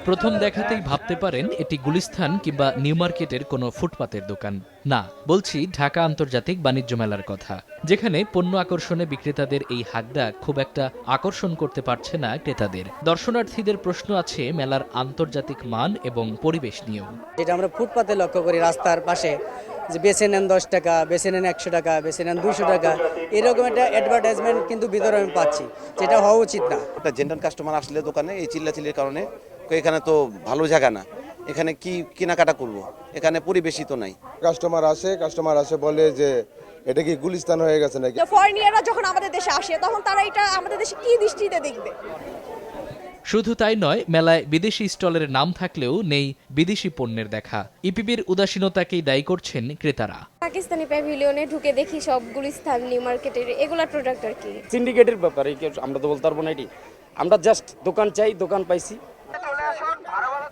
প্রথম দেখাতেই ভাবতে পারেন এটি গুলিস্তান কিংবা নিউ মার্কেটের কোনো ফুটপাতের দোকান না, বলছি ঢাকা আন্তর্জাতিক বাণিজ্য মেলার কথা, যেখানে পণ্য আকর্ষণে বিক্রেতাদের এই হাকডাক খুব একটা আকর্ষণ করতে পারছে না ক্রেতাদের। দর্শনার্থীদের প্রশ্ন আছে মেলার আন্তর্জাতিক মান এবং পরিবেশ নিয়েও। যেটা আমরা ফুটপাতে লক্ষ্য করি, রাস্তার পাশে যে বেছে নেন 10 টাকা, বেছে নেন 100 টাকা, বেছে নেন 200 টাকা, এরকম একটা অ্যাডভার্টাইজমেন্ট কিন্তু ভিতরে আমি পাচ্ছি, যেটা হওয়া উচিত না। একটা জেনারেল কাস্টমার আসলে দোকানে এই চিল্লাচিল্লির কারণে এখানে তো ভালো জায়গা না, এখানে কি কেনাকাটা করব, এখানে পরিবেশিত নাই। কাস্টমার আসে বলে যে এটা কি গুলিস্তান হয়ে গেছে নাকি। ফরেনিয়াররা যখন আমাদের দেশে আসে তখন তারা এটা আমাদের দেশে কি দৃষ্টিতে দেখবে। শুধু তাই নয়, মেলায় বিদেশি স্টলের নাম থাকলেও নেই বিদেশি পণ্যের দেখা। ইপিবির উদাসীনতাকেই দায়ী করছেন ক্রেতারা। পাকিস্তানি প্যাভিলিয়নে ঢুকে দেখি সব গুলিস্তান, নিউ মার্কেটের এগুলার প্রোডাক্ট আর কি। সিন্ডিকেটের ব্যাপারে আমরা তো বলতে পারবো না, এটি আমরা জাস্ট দোকান চাই, দোকান পাইছি।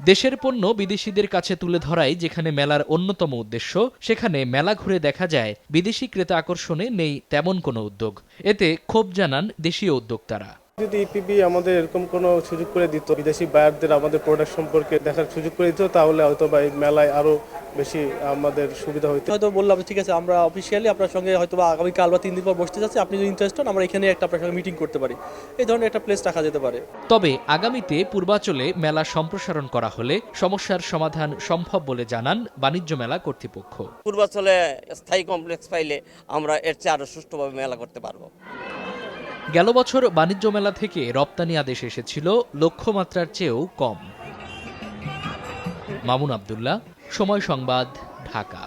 দেশের পণ্য বিদেশিদের কাছে তুলে ধরাই যেখানে মেলার অন্যতম উদ্দেশ্য, সেখানে মেলা ঘুরে দেখা যায় বিদেশি ক্রেতা আকর্ষণে নেই তেমন কোনো উদ্যোগ। এতে ক্ষোভ জানান দেশীয় উদ্যোক্তারা। যদি ইপিবি আমাদের এরকম কোনো সুযোগ করে দিত, বিদেশি বায়ারদের আমাদের প্রোডাক্ট সম্পর্কে দেখার সুযোগ করে দিত, তাহলে হয়তো বা এই মেলায় আরো বেশি আমাদের সুবিধা হতো। হয়তো বললাম ঠিক আছে, আমরা অফিসিয়ালি আপনার সঙ্গে হয়তো বা আগামীকাল বা 3 দিন পর বসতে যাচ্ছি, আপনি যদি ইন্টারেস্ট হন আমরা এখানে একটা আপনার সঙ্গে মিটিং করতে পারি, এই ধরনের একটা প্লেস রাখা যেতে পারে। তবে আগামীতে পূর্বাচলে মেলা সম্প্রসারণ করা হলে সমস্যার সমাধান সম্ভব বলে জানান বাণিজ্য মেলা কর্তৃপক্ষ। পূর্বাচলে স্থায়ী কমপ্লেক্স পাইলে আমরা এর চেয়ে আরো সুষ্ঠুভাবে মেলা করতে পারবো। গেল বছর বাণিজ্য মেলা থেকে রপ্তানি আদেশ এসেছিল লক্ষ্যমাত্রার চেয়েও কম। মামুন আব্দুল্লাহ, সময় সংবাদ, ঢাকা।